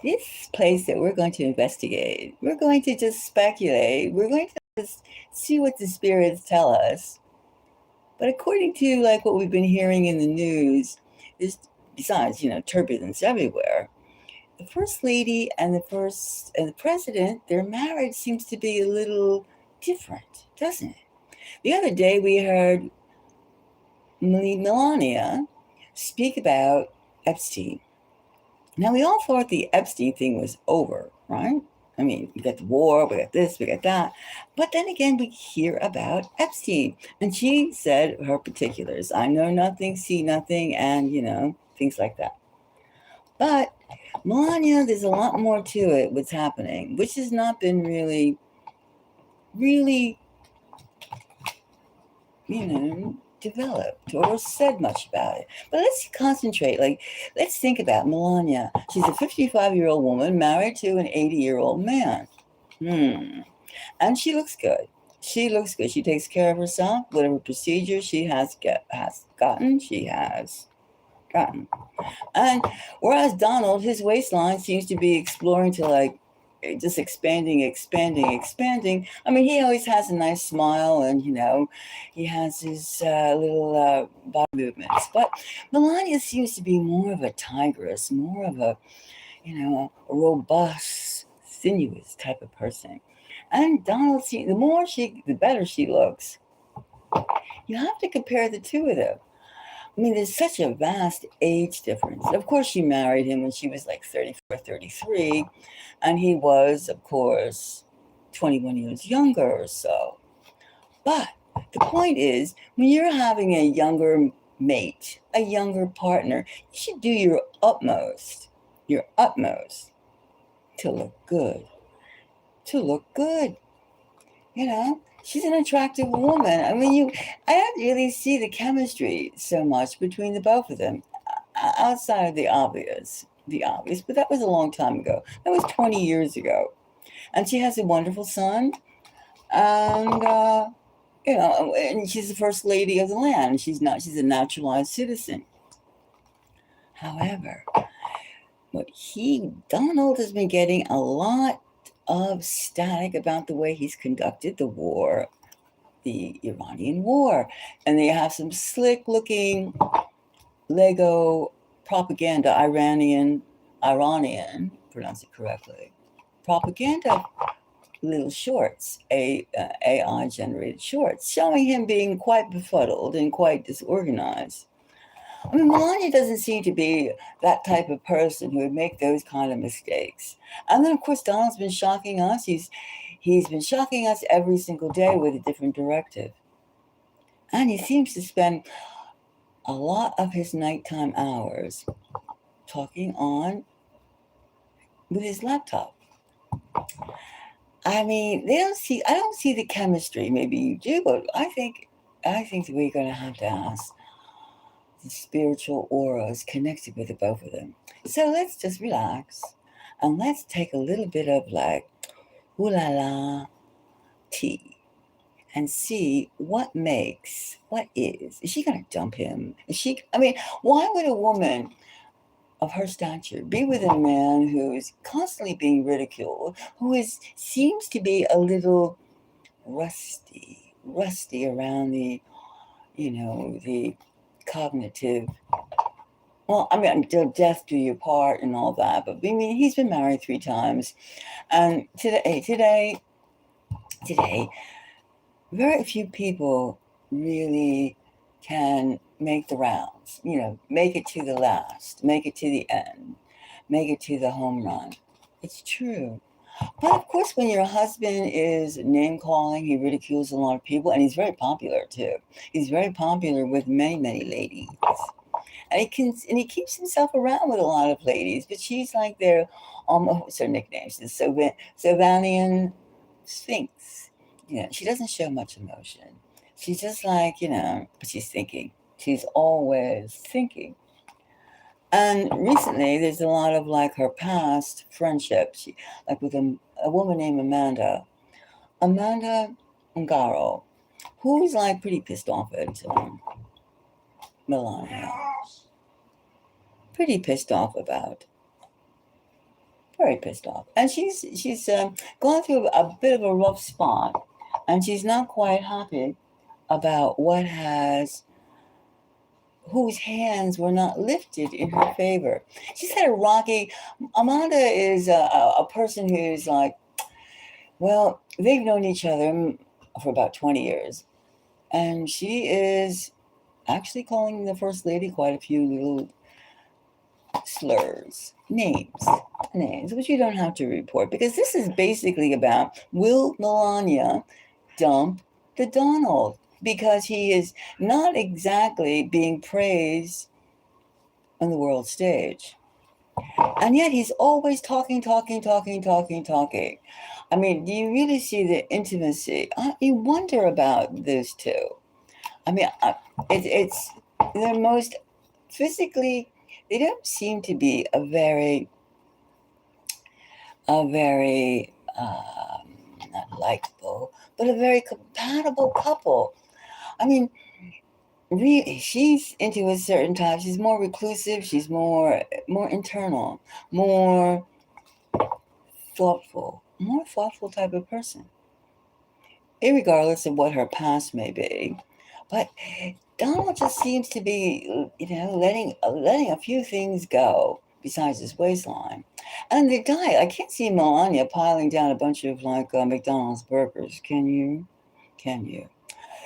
this place that we're going to investigate, we're going to just speculate, we're going to just see what the spirits tell us. But according to like what we've been hearing in the news, there's besides, turbulence everywhere. The first lady and the president, their marriage seems to be a little different, doesn't it? The other day we heard Melania speak about Epstein. Now, we all thought the Epstein thing was over, right? I mean, we got the war, we got this, we got that. But then again, we hear about Epstein. And she said her particulars: I know nothing, see nothing, and, things like that. But Melania, there's a lot more to it, what's happening, which has not been really, really, developed or said much about it. But let's concentrate. Let's think about Melania. She's a 55-year-old woman married to an 80-year-old man. And she looks good. She looks good. She takes care of herself. Whatever procedure she has gotten, she has gotten. And whereas Donald, his waistline seems to be exploring to just expanding. I mean, he always has a nice smile, and he has his little body movements. But Melania seems to be more of a tigress, more of a a robust, sinuous type of person. And Donald, the better she looks. You have to compare the two of them. I mean, there's such a vast age difference. Of course, she married him when she was like 34, 33, and he was, of course, 21 years younger or so. But the point is, when you're having a younger mate, a younger partner, you should do your utmost to look good. To look good. She's an attractive woman. I mean, I don't really see the chemistry so much between the both of them, outside of the obvious, but that was a long time ago. That was 20 years ago. And she has a wonderful son, and, and she's the first lady of the land. She's a naturalized citizen. However, Donald has been getting a lot of static about the way he's conducted the war, the Iranian war. And they have some slick looking Lego propaganda, Iranian, pronounce it correctly, propaganda little shorts, AI generated shorts, showing him being quite befuddled and quite disorganized. I mean, Melania doesn't seem to be that type of person who would make those kind of mistakes. And then, of course, Donald's been shocking us. He's been shocking us every single day with a different directive. And he seems to spend a lot of his nighttime hours talking on with his laptop. I mean, I don't see the chemistry. Maybe you do, but I think that we're going to have to ask the spiritual auras connected with the both of them. So let's just relax and let's take a little bit of ooh la la tea and see what is. Is she going to dump him? Why would a woman of her stature be with a man who is constantly being ridiculed, seems to be a little rusty around the cognitive. Well, death do you part and all that, but I mean, he's been married 3 times, and today, very few people really can make the rounds. Make it to the last, make it to the end, make it to the home run. It's true. But of course, when your husband is name calling, he ridicules a lot of people, and he's very popular too. He's very popular with many, many ladies, and he keeps himself around with a lot of ladies. But she's like their almost her nicknames, the Sylvanian Sphinx. She doesn't show much emotion. She's just but she's thinking. She's always thinking. And recently, there's a lot of her past friendship. She with a woman named Amanda Ungaro, who's pretty pissed off at Melania. Pretty pissed off about very pissed off, and she's going through a bit of a rough spot, and she's not quite happy about whose hands were not lifted in her favor. She's had a rocky. Amanda is a person who's like, well, they've known each other for about 20 years, and she is actually calling the first lady quite a few little slurs, names, which you don't have to report, because this is basically about, will Melania dump the Donald? Because he is not exactly being praised on the world stage. And yet he's always talking. I mean, do you really see the intimacy? You wonder about those two. I mean, it's the most physically, they don't seem to be a very not likable, but a very compatible couple. I mean, really, she's into a certain type. She's more reclusive. She's more internal, more more thoughtful type of person, irregardless of what her past may be. But Donald just seems to be, letting a few things go besides his waistline. And the diet, I can't see Melania piling down a bunch of like McDonald's burgers. Can you? Can you?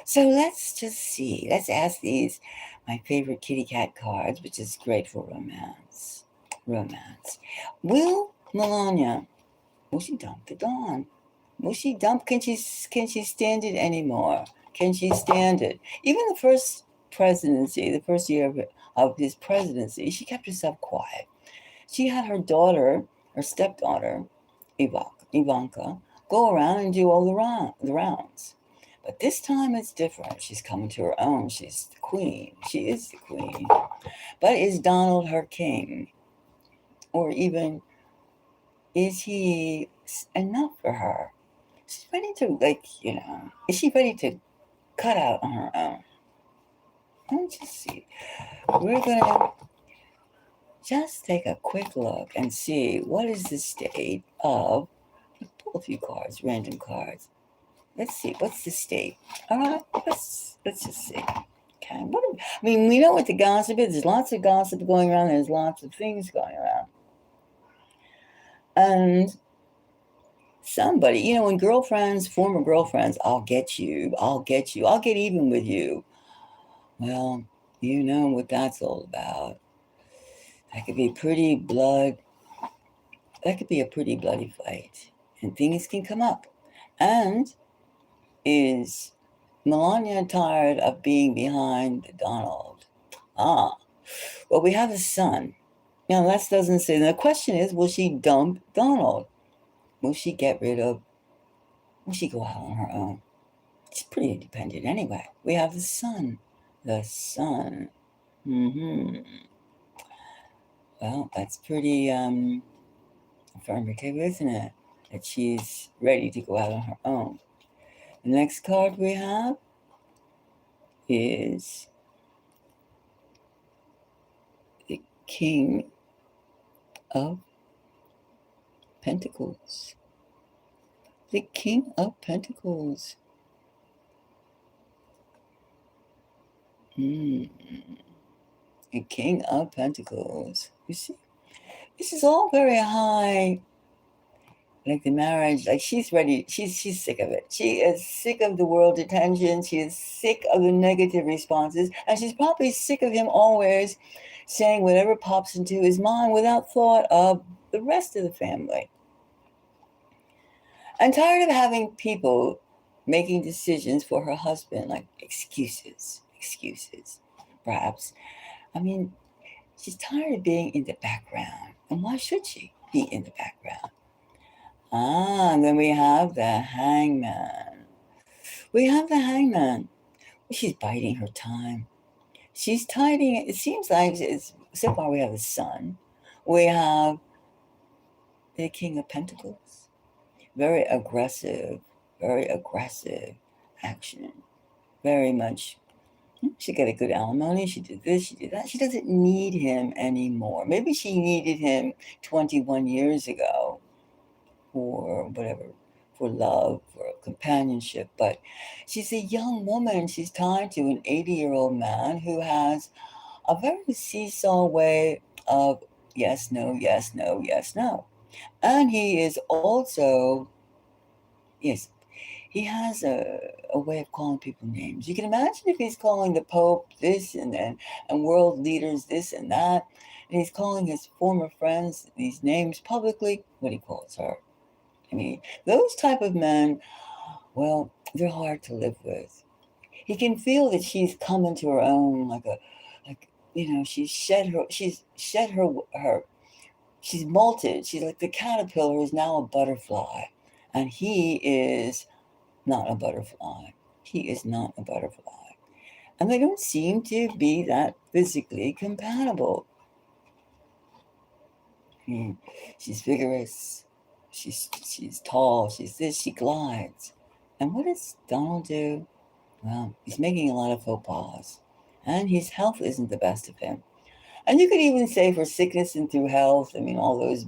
So let's just see. Let's ask these, my favorite kitty cat cards, which is great for romance. Romance. Will Melania, will she dump the Don? Will she dump? Can she stand it anymore? Can she stand it? Even the first presidency, the first year of his presidency, she kept herself quiet. She had her daughter, her stepdaughter, Ivanka, go around and do all the rounds. But this time it's different. She's coming to her own. She's the queen. She is the queen. But is Donald her king? Or even, is he enough for her? She's ready to, is she ready to cut out on her own? Let's just see. We're going to just take a quick look and see what is the state of, pull a few cards, random cards. Let's see, what's the state? All right, let's just see. Okay, we know what the gossip is. There's lots of gossip going around. There's lots of things going around. And somebody, when girlfriends, former girlfriends, I'll get you, I'll get even with you. Well, you know what that's all about. That could be a pretty bloody fight. And things can come up. And is Melania tired of being behind Donald? Well, we have a son. Now, that doesn't say. The question is, will she dump Donald? Will she go out on her own? She's pretty independent anyway. We have the son. Well, that's pretty affirmative, isn't it? That she's ready to go out on her own. The next card we have is the King of Pentacles. The King of Pentacles. The King of Pentacles. You see, this is all very high. Like the marriage, like she's ready. She's sick of it. She is sick of the world attention. She is sick of the negative responses. And she's probably sick of him always saying whatever pops into his mind without thought of the rest of the family. I'm tired of having people making decisions for her husband, like excuses, perhaps. I mean, she's tired of being in the background. And why should she be in the background? And then we have the Hangman. She's biding her time. She's tidying it. It seems like so far we have the Sun. We have the King of Pentacles. Very aggressive action. Very much She got a good alimony. She did this, she did that. She doesn't need him anymore. Maybe she needed him 21 years ago for whatever, for love, for companionship. But she's a young woman. She's tied to an 80-year-old man who has a very seesaw way of yes, no, yes, no, yes, no. And he is also, yes, he has a way of calling people names. You can imagine if he's calling the Pope this and world leaders this and that, and he's calling his former friends these names publicly, what he calls her. I mean, those type of men, well, they're hard to live with. He can feel that she's come into her own, like she's shed her she's molted. She's like the caterpillar is now a butterfly, and he is not a butterfly. He is not a butterfly. And they don't seem to be that physically compatible. Hmm. She's vigorous. She's tall. She's this. She glides. And what does Donald do? Well, he's making a lot of faux pas. And his health isn't the best of him. And you could even say for sickness and through health, I mean, all those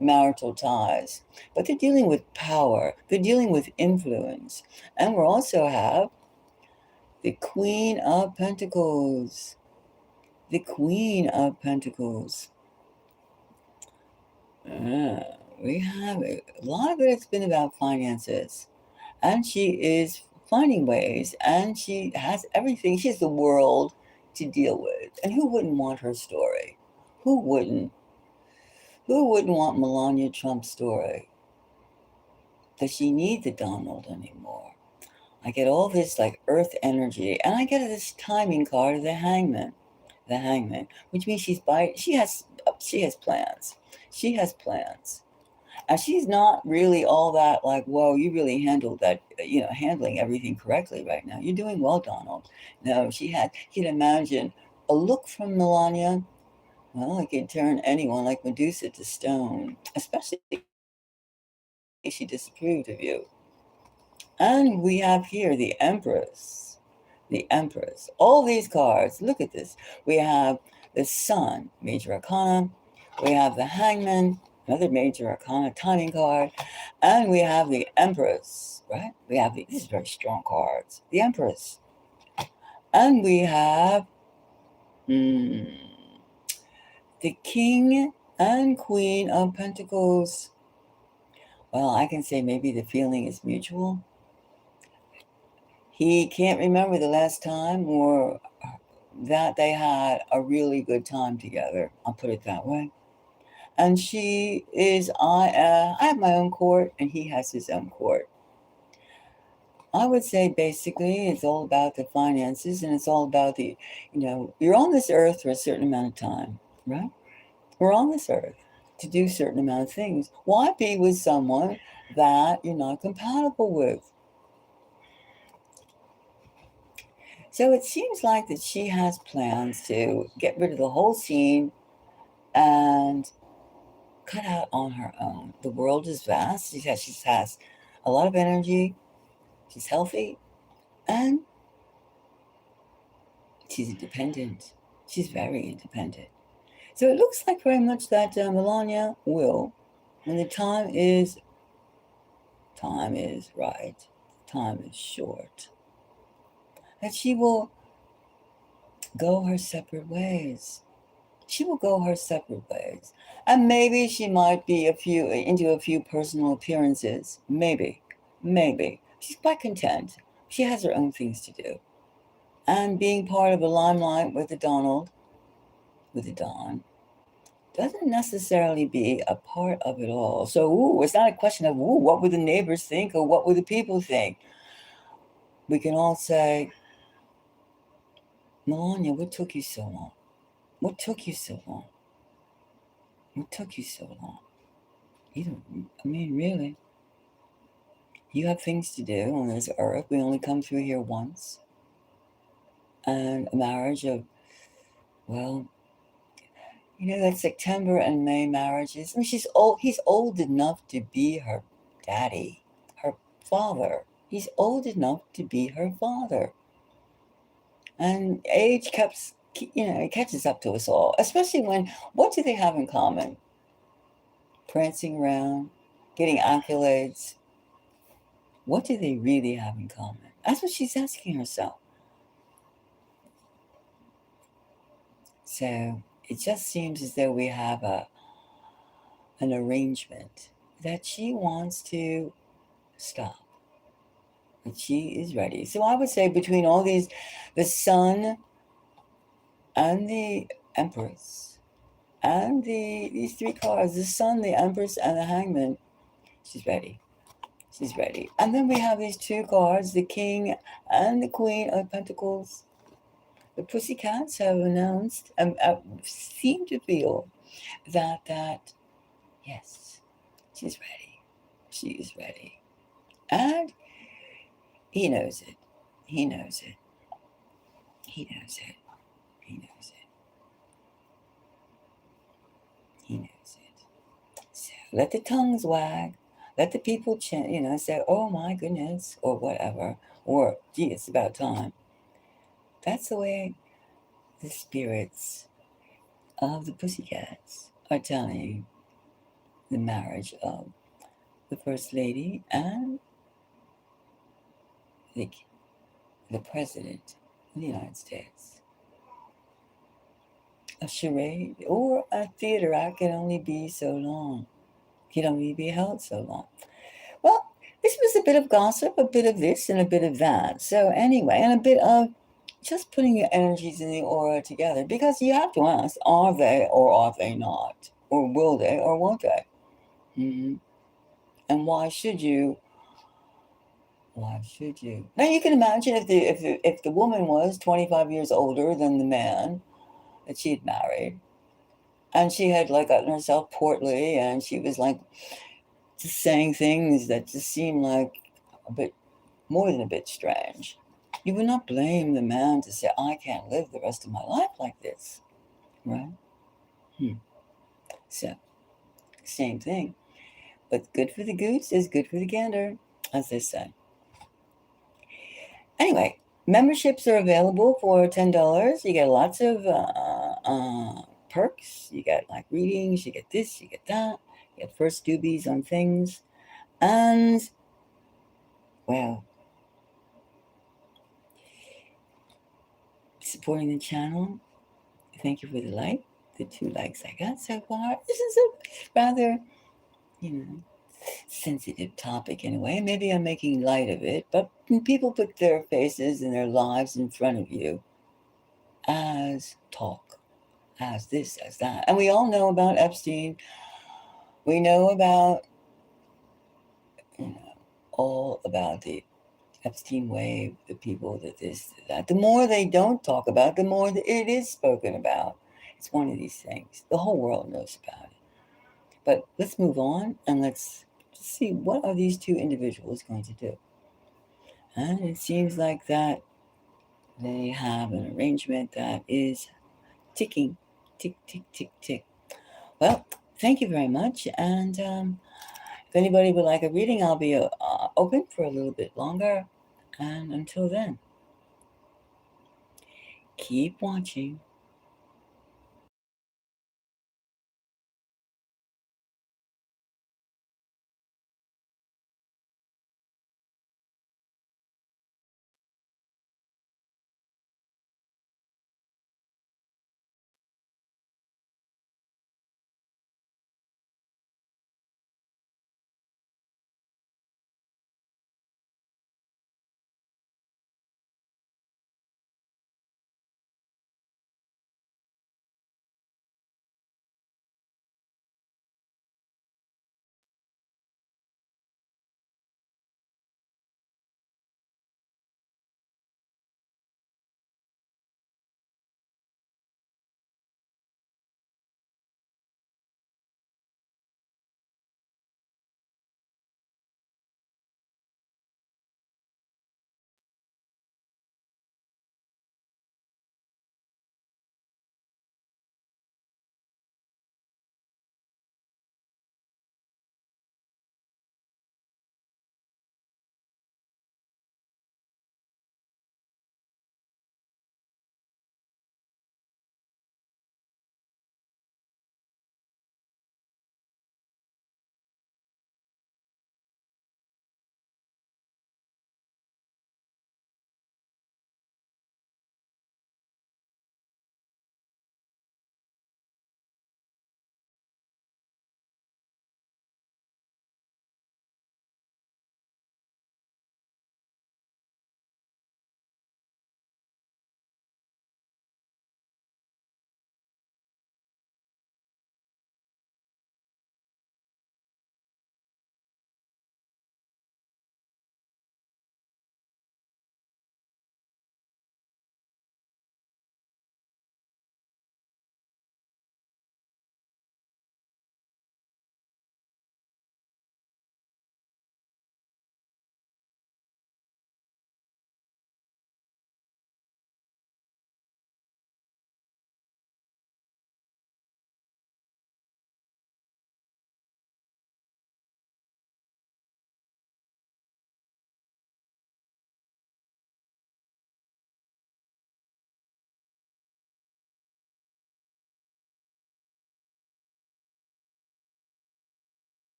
marital ties. But they're dealing with power, they're dealing with influence. And we also have the Queen of Pentacles. The Queen of Pentacles. We have a lot of it's been about finances. And she is finding ways, and she has everything. She has the world to deal with. And who wouldn't want her story? Who wouldn't? Who wouldn't want Melania Trump's story? Does she need the Donald anymore? I get all this like earth energy, and I get this timing card of the hangman, which means she has plans. She has plans, and she's not really all that like, whoa, you really handled that, handling everything correctly right now. You're doing well, Donald. No, you can imagine a look from Melania. Well, it can turn anyone like Medusa to stone, especially if she disapproved of you. And we have here the Empress. The Empress. All these cards, look at this. We have the Sun, Major Arcana. We have the Hangman, another Major Arcana timing card. And we have the Empress, right? These are very strong cards. The Empress. And we have the King and Queen of Pentacles. Well, I can say maybe the feeling is mutual. He can't remember the last time or that they had a really good time together. I'll put it that way. And I have my own court, and he has his own court. I would say basically it's all about the finances, and it's all about you're on this earth for a certain amount of time, right? We're on this earth to do a certain amount of things. Why be with someone that you're not compatible with? So it seems like that she has plans to get rid of the whole scene and cut out on her own. The world is vast. She has a lot of energy. She's healthy, and she's independent. She's very independent. So it looks like very much that Melania will, when the time is right, time is short, that she will go her separate ways. She will go her separate ways. And maybe she might be into a few personal appearances. Maybe. Maybe. She's quite content. She has her own things to do. And being part of a limelight with the Don, doesn't necessarily be a part of it all. So, it's not a question of, what would the neighbors think or what would the people think? We can all say, Melania, what took you so long? What took you so long? What took you so long? Really. You have things to do on this earth. We only come through here once. And a marriage of, well, that September and May marriages. She's old. He's old enough to be her daddy, her father. He's old enough to be her father. And age keeps, it catches up to us all, especially when, what do they have in common? Prancing around, getting accolades. What do they really have in common? That's what she's asking herself. So it just seems as though we have an arrangement that she wants to stop. But she is ready. So I would say between all these, the sun and the Empress, and these three cards, the sun, the Empress, and the Hangman, she's ready. She's ready. And then we have these two cards, the King and the Queen of Pentacles. The Pussycats have announced and seem to feel that yes, she's ready. She is ready. And he knows it. He knows it. He knows it. He knows it. He knows it. So let the tongues wag. Let the people chant, say, oh my goodness, or whatever. Or, gee, it's about time. That's the way the spirits of the Pussycats are telling the marriage of the First Lady and the President of the United States. A charade or a theater act can only be so long. Can only be held so long. Well, this was a bit of gossip, a bit of this and a bit of that. So anyway, and a bit of just putting your energies in the aura together, because you have to ask, are they or are they not? Or will they or won't they? Mm-hmm. And why should you? Why should you? Now you can imagine if the woman was 25 years older than the man that she had married, and she had like gotten herself portly, and she was like just saying things that just seemed like a bit more than a bit strange. You would not blame the man to say, I can't live the rest of my life like this, right? So, same thing. But good for the goose is good for the gander, as they say. Anyway, memberships are available for $10. You get lots of perks. You get like readings, you get this, you get that. You get first doobies on things. And, well, supporting the channel. Thank you for the like, the 2 likes I got so far. This is a rather, sensitive topic in a way. Maybe I'm making light of it, but when people put their faces and their lives in front of you as talk, as this, as that. And we all know about Epstein. We know about, all about the Epstein wave, the people that this, that. The more they don't talk about, the more that it is spoken about. It's one of these things. The whole world knows about it. But let's move on and let's see what are these two individuals going to do. And it seems like that they have an arrangement that is ticking, tick, tick, tick, tick. Well, thank you very much. And if anybody would like a reading, I'll be open for a little bit longer. And until then, keep watching.